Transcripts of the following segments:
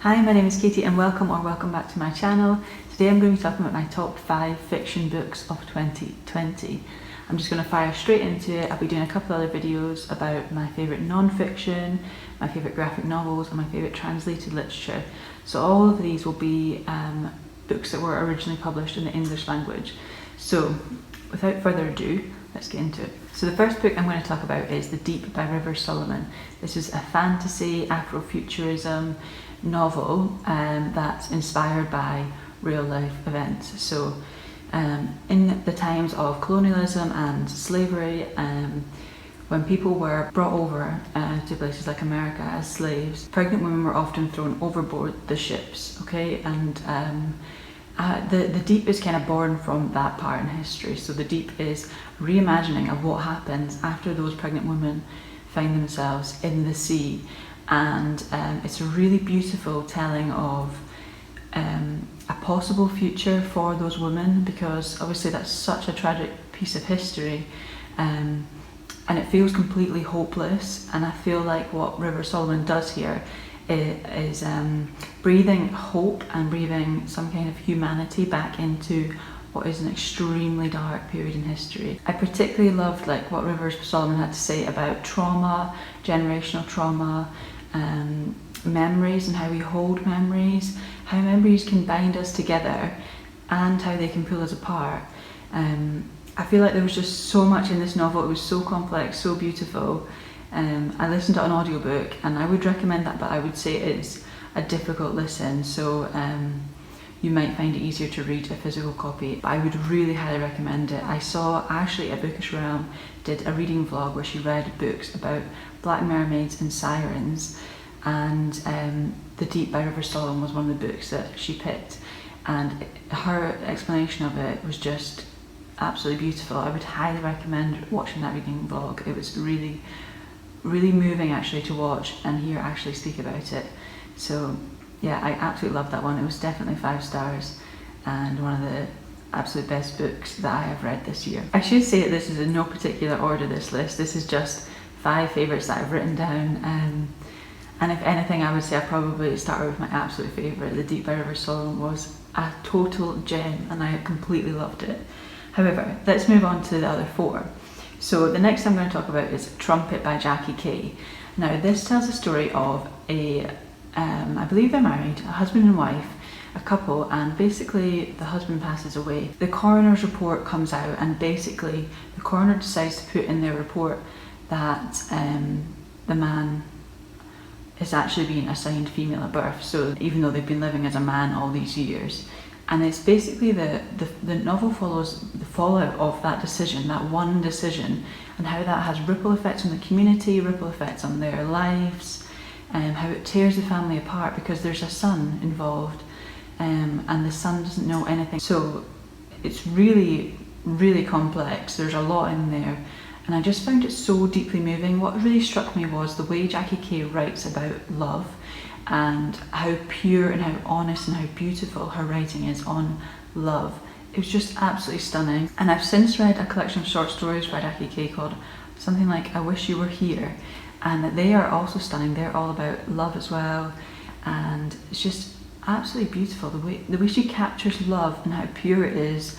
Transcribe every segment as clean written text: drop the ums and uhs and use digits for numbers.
Hi, my name is Katie and welcome back to my channel. Today I'm going to be talking about my top 5 fiction books of 2020. I'm just going to fire straight into it. I'll be doing a couple other videos about my favourite non-fiction, my favourite graphic novels and my favourite translated literature. So all of these will be books that were originally published in the English language. So without further ado, let's get into it. So the first book I'm going to talk about is The Deep by River Solomon. This is a fantasy, Afrofuturism novel that's inspired by real life events. So in the times of colonialism and slavery, when people were brought over to places like America as slaves, pregnant women were often thrown overboard the ships, okay? And the Deep is kind of born from that part in history. So the Deep is reimagining of what happens after those pregnant women find themselves in the sea. And it's a really beautiful telling of a possible future for those women, because obviously that's such a tragic piece of history, and it feels completely hopeless. And I feel like what River Solomon does here is breathing hope and breathing some kind of humanity back into what is an extremely dark period in history. I particularly loved what River Solomon had to say about trauma, generational trauma, memories and how we hold memories, how memories can bind us together and how they can pull us apart. I feel like there was just so much in this novel. It was so complex, so beautiful. I listened to an audiobook and I would recommend that, but I would say it's a difficult listen, so you might find it easier to read a physical copy, but I would really highly recommend it. I saw Ashley at Bookish Realm did a reading vlog where she read books about black mermaids and sirens, and The Deep by River Solomon was one of the books that she picked, and her explanation of it was just absolutely beautiful. I would highly recommend watching that reading vlog. It was really, really moving actually to watch and hear Ashley speak about it. So yeah, I absolutely loved that one. It was definitely 5 stars and one of the absolute best books that I have read this year. I should say that this is in no particular order, this list. This is just 5 favourites that I've written down. And if anything, I would say I probably started with my absolute favourite. The Deep by River Solomon was a total gem and I completely loved it. However, let's move on to the other 4. So the next I'm going to talk about is Trumpet by Jackie Kay. Now this tells the story of I believe they're married, a husband and wife, a couple, and basically the husband passes away. The coroner's report comes out and basically the coroner decides to put in their report that the man is actually being assigned female at birth, so even though they've been living as a man all these years. And it's basically the novel follows the fallout of that decision, that one decision, and how that has ripple effects on the community, ripple effects on their lives, how it tears the family apart because there's a son involved, and the son doesn't know anything. So it's really, really complex. There's a lot in there, and I just found it so deeply moving. What really struck me was the way Jackie Kay writes about love and how pure and how honest and how beautiful her writing is on love. It was just absolutely stunning. And I've since read a collection of short stories by Jackie Kay called something like I Wish You Were Here, and they are also stunning. They're all about love as well, and it's just absolutely beautiful the way she captures love and how pure it is,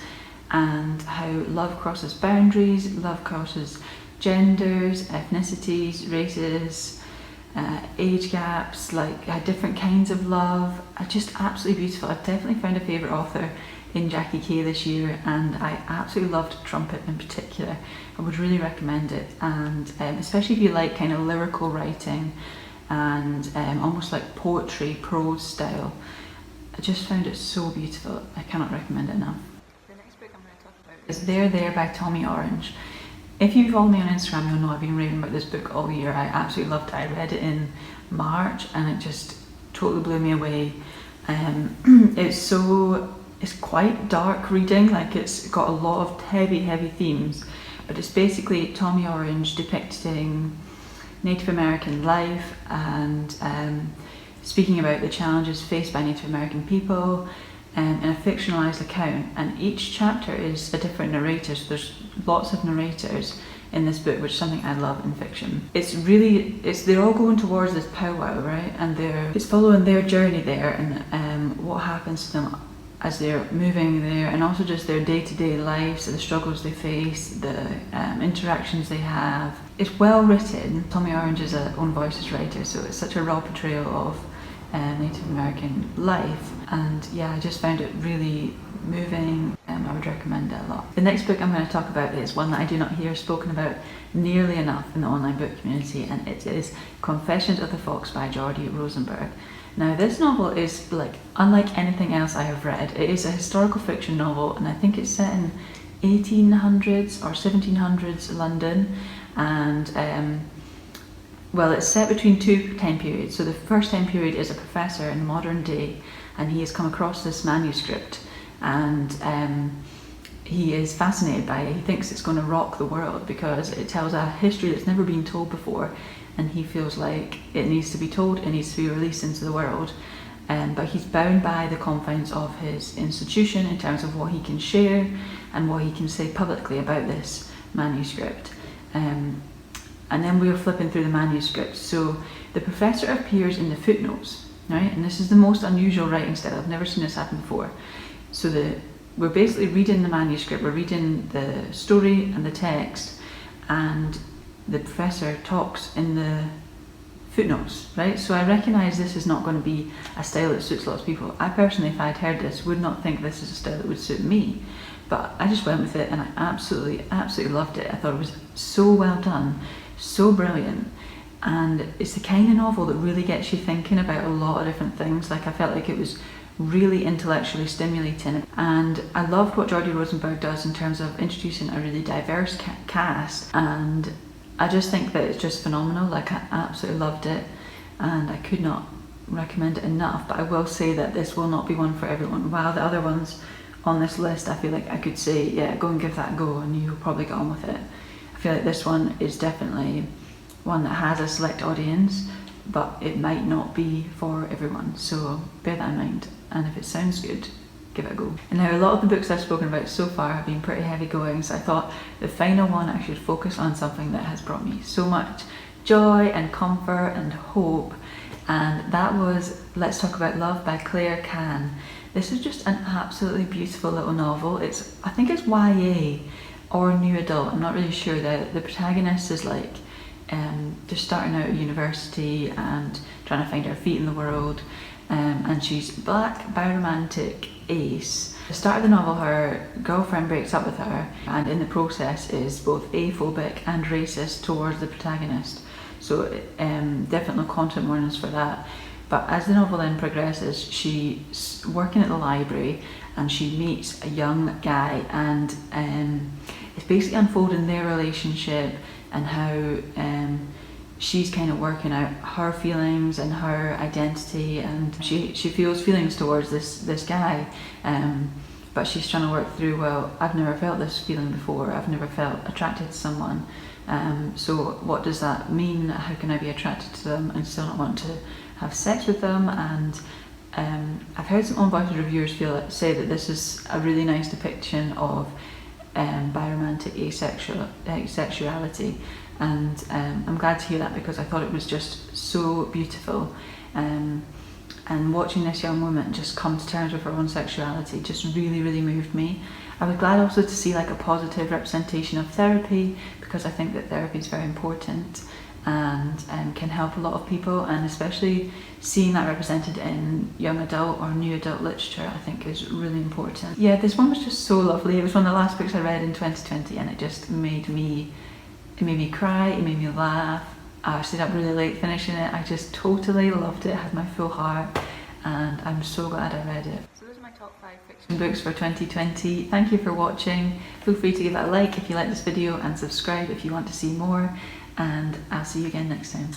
and how love crosses boundaries, love crosses genders, ethnicities, races, age gaps, different kinds of love. Just absolutely beautiful. I've definitely found a favourite author in Jackie Kay this year, and I absolutely loved Trumpet in particular. I would really recommend it, and especially if you like kind of lyrical writing and almost like poetry, prose style. I just found it so beautiful. I cannot recommend it enough. The next book I'm going to talk about is There by Tommy Orange. If you follow me on Instagram, you'll know I've been raving about this book all year. I absolutely loved it. I read it in March and it just totally blew me away. It's quite dark reading, it's got a lot of heavy themes, but it's basically Tommy Orange depicting Native American life and speaking about the challenges faced by Native American people in a fictionalised account, and each chapter is a different narrator, so there's lots of narrators in this book, which is something I love in fiction. They're all going towards this powwow, right? And it's following their journey there, and what happens to them as they're moving there, and also just their day-to-day lives, the struggles they face, the interactions they have. It's well written. Tommy Orange is a own voices writer, so it's such a raw portrayal of Native American life, and yeah, I just found it really moving. I would recommend it a lot. The next book I'm going to talk about is one that I do not hear spoken about nearly enough in the online book community, and it is Confessions of the Fox by Jordi Rosenberg. Now, this novel is unlike anything else I have read. It is a historical fiction novel, and I think it's set in 1800s or 1700s London, and well, it's set between two time periods. So the first time period is a professor in modern day, and he has come across this manuscript, and he is fascinated by it. He thinks it's going to rock the world because it tells a history that's never been told before, and he feels like it needs to be told, it needs to be released into the world. But he's bound by the confines of his institution in terms of what he can share and what he can say publicly about this manuscript. And then we're flipping through the manuscript. So the professor appears in the footnotes, right? And this is the most unusual writing style. I've never seen this happen before. So we're basically reading the manuscript, we're reading the story and the text, and the professor talks in the footnotes, right? So I recognise this is not going to be a style that suits lots of people. I personally, if I'd heard this, would not think this is a style that would suit me. But I just went with it, and I absolutely loved it. I thought it was so well done, so brilliant. And it's the kind of novel that really gets you thinking about a lot of different things. Like, I felt like it was really intellectually stimulating, and I loved what Jordi Rosenberg does in terms of introducing a really diverse cast, and I just think that it's just phenomenal. Like, I absolutely loved it, and I could not recommend it enough. But I will say that this will not be one for everyone. While the other ones on this list, I feel like I could say, yeah, go and give that a go and you'll probably get on with it. I feel like this one is definitely one that has a select audience, but it might not be for everyone, so bear that in mind, and if it sounds good, give it a go. And now, a lot of the books I've spoken about so far have been pretty heavy going, so I thought the final one I should focus on something that has brought me so much joy and comfort and hope, and that was Let's Talk About Love by Claire Can. This is just an absolutely beautiful little novel. I think it's YA or new adult, I'm not really sure. The protagonist is like just starting out at university and trying to find her feet in the world, and she's black, biromantic ace. At the start of the novel, her girlfriend breaks up with her, and in the process is both aphobic and racist towards the protagonist. So definitely content warnings for that. But as the novel then progresses, she's working at the library and she meets a young guy, and it's basically unfolding their relationship and how she's kind of working out her feelings and her identity, and she feels feelings towards this guy, but she's trying to work through, well, I've never felt this feeling before, I've never felt attracted to someone, so what does that mean? How can I be attracted to them and still not want to have sex with them? And I've heard some on-voice reviewers say that this is a really nice depiction of biromantic asexuality, and I'm glad to hear that, because I thought it was just so beautiful, and watching this young woman just come to terms with her own sexuality just really moved me. I was glad also to see like a positive representation of therapy, because I think that therapy is very important and can help a lot of people, and especially seeing that represented in young adult or new adult literature I think is really important. Yeah, this one was just so lovely. It was one of the last books I read in 2020, and it just made me cry, it made me laugh. I stayed up really late finishing it. I just totally loved it, it had my full heart, and I'm so glad I read it. So those are my top 5 fiction books for 2020. Thank you for watching. Feel free to give it a like if you like this video, and subscribe if you want to see more, and I'll see you again next time.